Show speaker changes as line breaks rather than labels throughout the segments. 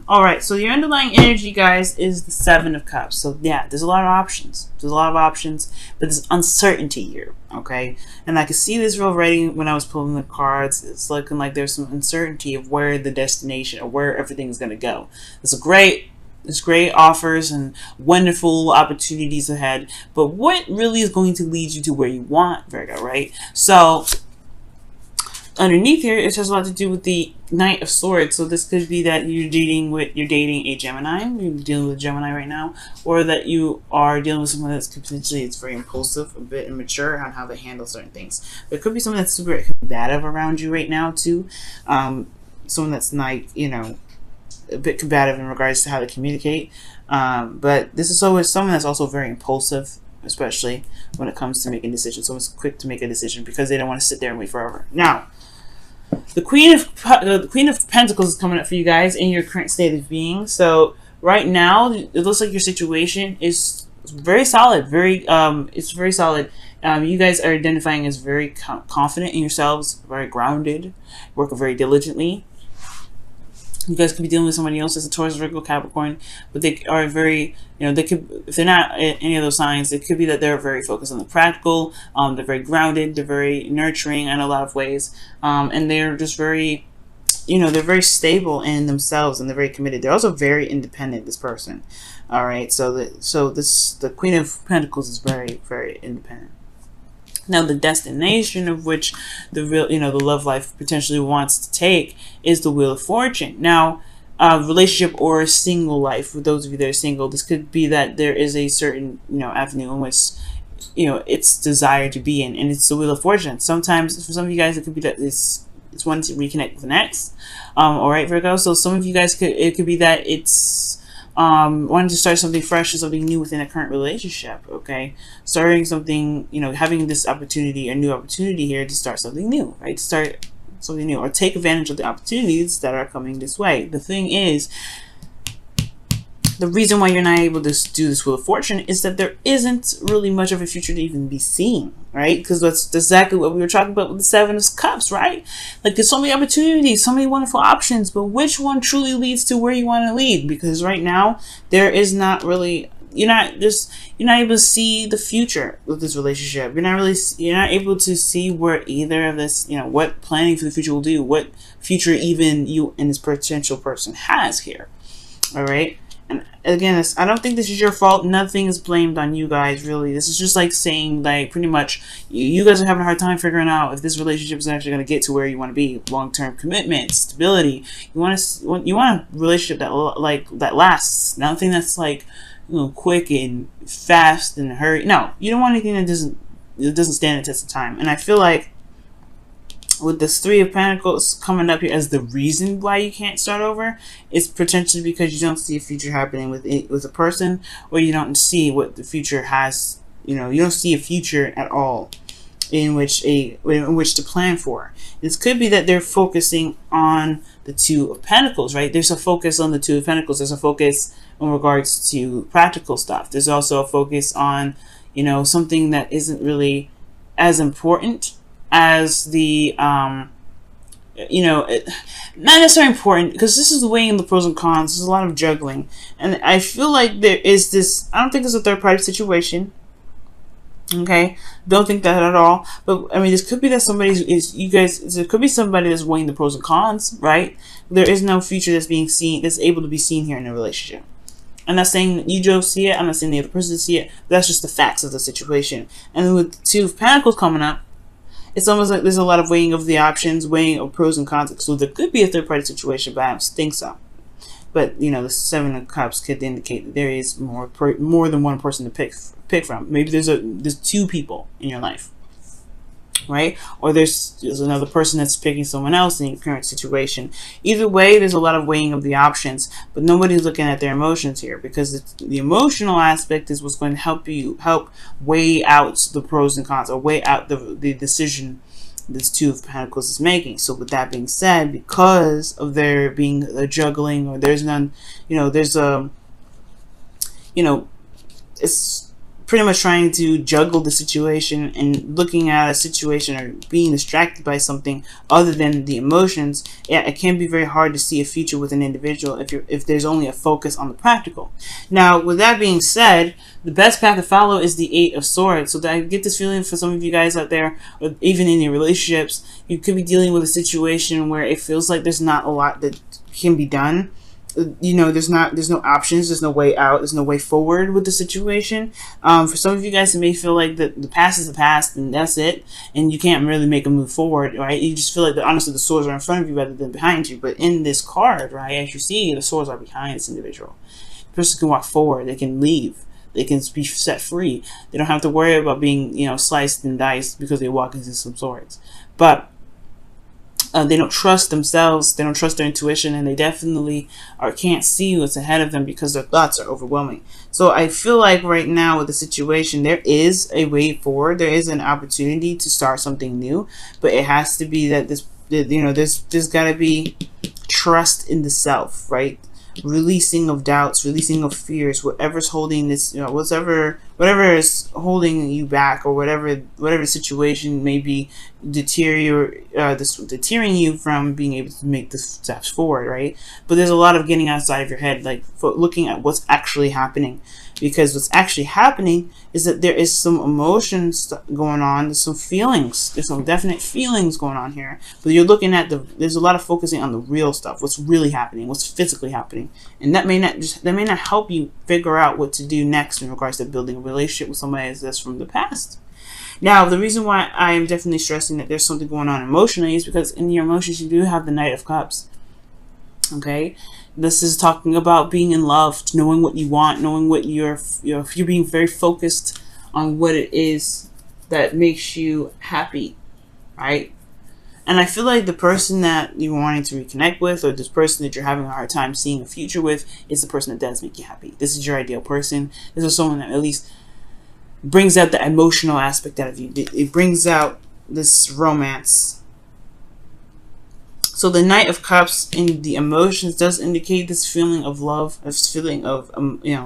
All right, so your underlying energy, guys, is the Seven of Cups. So yeah, there's a lot of options. There's a lot of options, but there's uncertainty here. Okay, and I could see this already when I was pulling the cards. It's looking like there's some uncertainty of where the destination or where everything's going to go. There's great offers and wonderful opportunities ahead, but what really is going to lead you to where you want, Virgo, right? So underneath here, it has a lot to do with the Knight of Swords. So this could be that you're dating a Gemini, you're dealing with a Gemini right now, or that you are dealing with someone that's potentially very impulsive, a bit immature on how they handle certain things. But it could be someone that's super combative around you right now too. Someone that's not, a bit combative in regards to how to communicate. But this is always someone that's also very impulsive, especially when it comes to making decisions. Someone's quick to make a decision because they don't want to sit there and wait forever. Now, the Queen of Pentacles is coming up for you guys in your current state of being. So right now, it looks like your situation is very solid. It's very solid. You guys are identifying as very confident in yourselves, very grounded, work very diligently. You guys could be dealing with somebody else as a Taurus, Virgo, Capricorn, but they are very, they could, if they're not any of those signs, it could be that they're very focused on the practical, they're very grounded, they're very nurturing in a lot of ways, and they're just very, they're very stable in themselves, and they're very committed. They're also very independent, this person. All right, so the Queen of Pentacles is very, very independent. Now, the destination of which the real, the love life potentially wants to take is the Wheel of Fortune. Now, relationship or a single life, for those of you that are single, this could be that there is a certain, avenue in which, it's desired to be in, and it's the Wheel of Fortune. Sometimes, for some of you guys, it could be that it's one to reconnect with an ex. All right, Virgo. So some of you guys it could be that it's wanting to start something fresh and something new within a current relationship. Okay, starting something, having this opportunity, a new opportunity here to start something new, right? Start something new or take advantage of the opportunities that are coming this way. The thing is, the reason why you're not able to do this Wheel of Fortune is that there isn't really much of a future to even be seen, right? Because that's exactly what we were talking about with the Seven of Cups, right? Like, there's so many opportunities, so many wonderful options, but which one truly leads to where you want to lead? Because right now, there is not really, you're not able to see the future with this relationship. You're not able to see where either of this, what planning for the future will do, what future even you and this potential person has here. All right. And again, I don't think this is your fault. Nothing is blamed on you guys, really. This is just like saying, like, pretty much, you guys are having a hard time figuring out if this relationship is actually going to get to where you want to be. Long-term commitment, stability. You want a relationship that lasts. Nothing that's like, quick and fast and hurry. No, you don't want anything that doesn't stand the test of time. And I feel like with this Three of Pentacles coming up here as the reason why you can't start over, it's potentially because you don't see a future happening with a person, or you don't see what the future has. You don't see a future at all in which to plan for. This could be that they're focusing on the Two of Pentacles, right? There's a focus on the Two of Pentacles. There's a focus in regards to practical stuff. There's also a focus on, something that isn't really as important as the not necessarily important, because this is weighing the pros and cons. There's a lot of juggling, and I feel like there is this, I don't think it's a third party situation. Okay, don't think that at all. But I mean, this could be that there could be somebody that's weighing the pros and cons, right? There is no future that's being seen, that's able to be seen here in a relationship. I'm not saying that you don't see it, I'm not saying the other person see it, but that's just the facts of the situation. And with the Two of Pentacles coming up, it's almost like there's a lot of weighing of the options, weighing of pros and cons. So there could be a third party situation, but I don't think so. But the Seven of Cups could indicate that there is more than one person to pick from. Maybe there's two people in your life, right? Or there's another person that's picking someone else in your current situation. Either way, there's a lot of weighing of the options, but nobody's looking at their emotions here, because the emotional aspect is what's going to help weigh out the pros and cons, or weigh out the decision this Two of Pentacles is making. So with that being said, because of there being a juggling, or there's none, it's pretty much trying to juggle the situation and looking at a situation or being distracted by something other than the emotions, it can be very hard to see a future with an individual if there's only a focus on the practical. Now, with that being said, the best path to follow is the Eight of Swords. So that I get this feeling for some of you guys out there, or even in your relationships, you could be dealing with a situation where it feels like there's not a lot that can be done. You know, there's no options, there's no way out, there's no way forward with the situation. For some of you guys, it may feel like the past is the past and that's it, and you can't really make a move forward, right? You just feel like honestly the swords are in front of you rather than behind you. But in this card, right, as you see, the swords are behind this individual. The person can walk forward, they can leave, they can be set free. They don't have to worry about being, you know, sliced and diced because they walk into some swords. But they don't trust themselves, they don't trust their intuition, and they definitely can't see what's ahead of them because their thoughts are overwhelming. So I feel like right now with the situation, there is a way forward, there is an opportunity to start something new, but it has to be that there's got to be trust in the self, right? Releasing of doubts, releasing of fears, whatever's holding this, you know, whatever is holding you back, or whatever situation may be deterring you from being able to make the steps forward, right? But there's a lot of getting outside of your head, like looking at what's actually happening, because what's actually happening is that there is some emotions going on, there's some feelings, there's some definite feelings going on here, but you're looking at there's a lot of focusing on the real stuff, what's really happening, what's physically happening, and that may not help you figure out what to do next in regards to building a relationship with somebody that's from the past. Now, the reason why I am definitely stressing that there's something going on emotionally is because in your emotions you do have the Knight of Cups. Okay, this is talking about being in love, knowing what you want, knowing what you're being very focused on what it is that makes you happy, right? And I feel like the person that you're wanting to reconnect with, or this person that you're having a hard time seeing a future with, is the person that does make you happy. This is your ideal person. This is someone that at least brings out the emotional aspect out of you. It brings out this romance. So the Knight of Cups in the emotions does indicate this feeling of love, this feeling of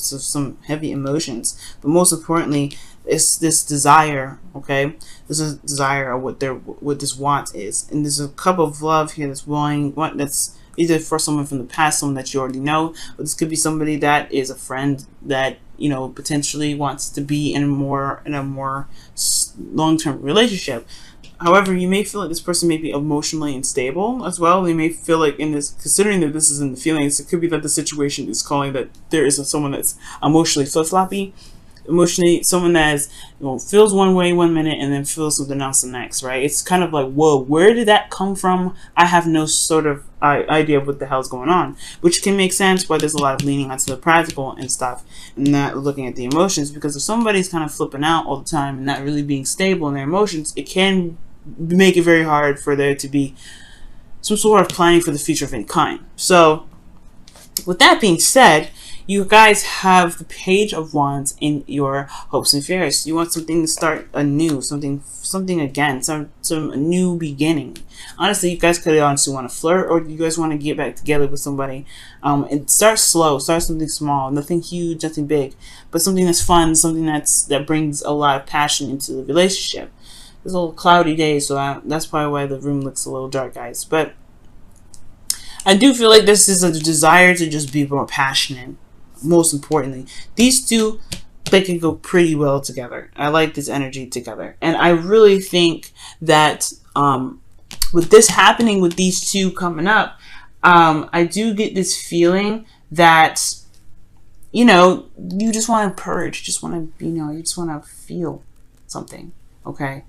so some heavy emotions. But most importantly, it's this desire. Okay, this is a desire of what this want is, and there's a cup of love here that's that's either for someone from the past, someone that you already know, but this could be somebody that is a friend that potentially wants to be in a more long-term relationship. However, you may feel like this person may be emotionally unstable as well. They may feel like considering that this is in the feelings, it could be that the situation is calling that there is someone that's emotionally flip-floppy. Emotionally, someone that feels one way one minute and then feels something else the next, right? It's kind of like, whoa, where did that come from? I have no sort of idea of what the hell's going on, which can make sense why there's a lot of leaning onto the practical and stuff and not looking at the emotions, because if somebody's kind of flipping out all the time and not really being stable in their emotions, it can make it very hard for there to be some sort of planning for the future of any kind. So with that being said, you guys have the Page of Wands in your hopes and fears. You want something to start anew, something again, a new beginning. Honestly, you guys could honestly want to flirt, or you guys want to get back together with somebody. And start slow, start something small, nothing huge, nothing big, but something that's fun, something that brings a lot of passion into the relationship. It's a little cloudy day, so that's probably why the room looks a little dark, guys. But I do feel like this is a desire to just be more passionate. Most importantly, these two, they can go pretty well together. I like this energy together, and I really think that with this happening, with these two coming up, I do get this feeling that you just want to purge, just want to you just want to feel something. Okay,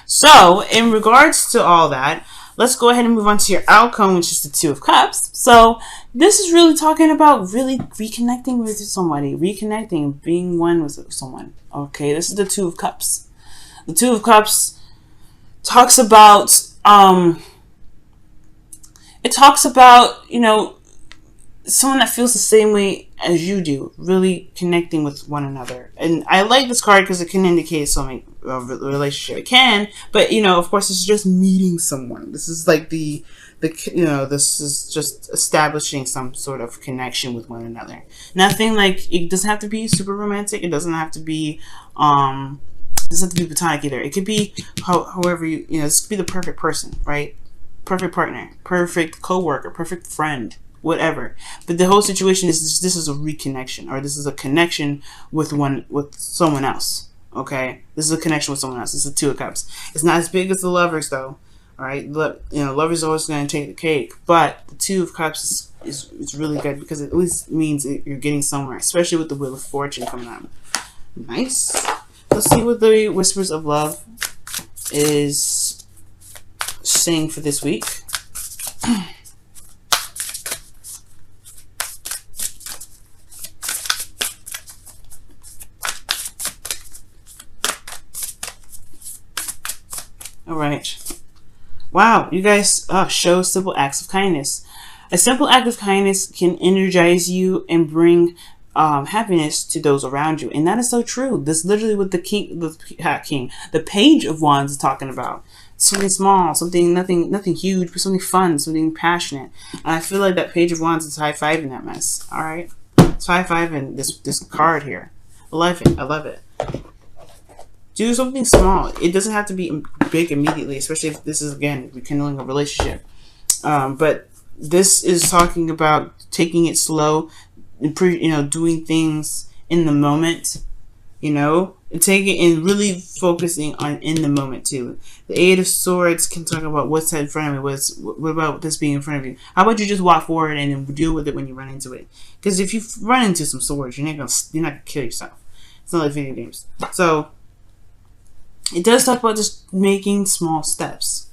so in regards to all that, let's go ahead and move on to your outcome, which is the Two of Cups. So this is really talking about really reconnecting with somebody, reconnecting, being one with someone. Okay, this is the Two of Cups. The Two of Cups talks about, someone that feels the same way as you do, really connecting with one another. And I like this card because it can indicate something of a relationship. It can, but of course, it's just meeting someone. This is like the this is just establishing some sort of connection with one another. Nothing like, it doesn't have to be super romantic. It doesn't have to be platonic either. It could be however this could be the perfect person, right? Perfect partner, perfect coworker, perfect friend, whatever. But the whole situation is this is a reconnection, or this is a connection with someone else. Okay, this is a connection with someone else. This is the Two of Cups. It's not as big as the Lovers, though. All right, Lovers always going to take the cake, but the Two of Cups is really good because it at least means you're getting somewhere, especially with the Wheel of Fortune coming out. Nice. Let's see what the Whispers of Love is saying for this week. All right. Wow, you guys show simple acts of kindness. A simple act of kindness can energize you and bring happiness to those around you, and that is so true. This is literally what the Page of Wands is talking about. Something small, nothing huge, but something fun, something passionate. And I feel like that Page of Wands is high-fiving that mess. All right, it's high-fiving this card here. I love it. I love it. Do something small. It doesn't have to be big immediately, especially if this is, again, rekindling a relationship. But this is talking about taking it slow, and doing things in the moment, and taking and really focusing on in the moment too. The Eight of Swords can talk about what's in front of me. What about this being in front of you? How about you just walk forward and then deal with it when you run into it? Because if you run into some swords, you're not gonna kill yourself. It's not like video games. So it does talk about just making small steps.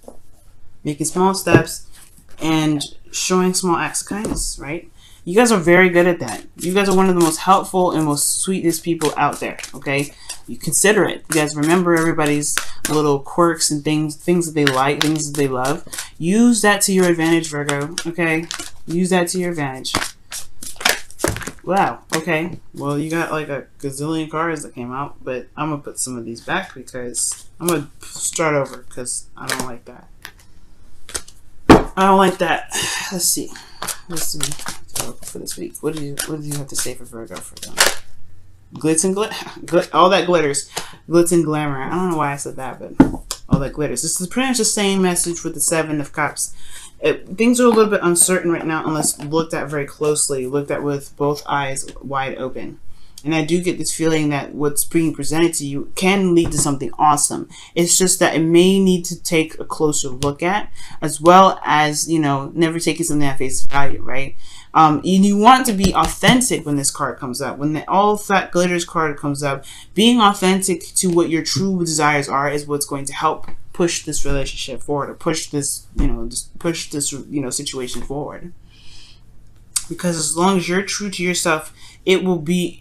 And showing small acts of kindness, right? You guys are very good at that. You guys are one of the most helpful and most sweetest people out there, okay? You consider it. You guys remember everybody's little quirks and things that they like, things that they love. Use that to your advantage, Virgo, okay? Use that to your advantage. Wow, okay. Well, you got like a gazillion cards that came out, but I'm going to put some of these back because I'm going to start over because I don't like that. I don't like that. Let's see. For this week. What do you have to say for Virgo for them? Glitz and all that glitters. Glitz and glamour. I don't know why I said that, but all that glitters. This is pretty much the same message with the Seven of Cups. Things are a little bit uncertain right now unless looked at very closely, looked at with both eyes wide open. And I do get this feeling that what's being presented to you can lead to something awesome. It's just that it may need to take a closer look at, as well as, never taking something at face value, right? You want to be authentic when this card comes up. When the All That Glitters card comes up, being authentic to what your true desires are is what's going to help push this relationship forward, or push this, situation forward. Because as long as you're true to yourself, it will be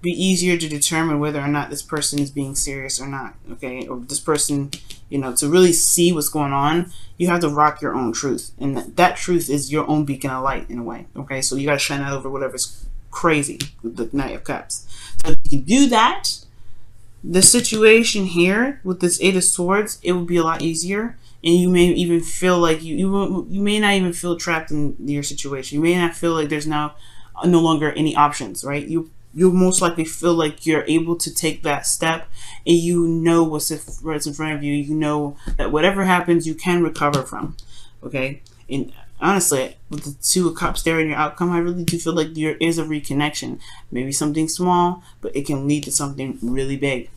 easier to determine whether or not this person is being serious or not, okay? Or this person, to really see what's going on, you have to rock your own truth. And that truth is your own beacon of light in a way, okay? So you got to shine that over whatever's crazy with the Knight of Cups. So if you can do that, the situation here with this Eight of Swords, it will be a lot easier. And you may even feel like you may not even feel trapped in your situation. You may not feel like there's no longer any options, right? You'll most likely feel like you're able to take that step, and what's in front of you. You know that whatever happens, you can recover from, okay? And honestly, with the Two of Cups there in your outcome, I really do feel like there is a reconnection. Maybe something small, but it can lead to something really big.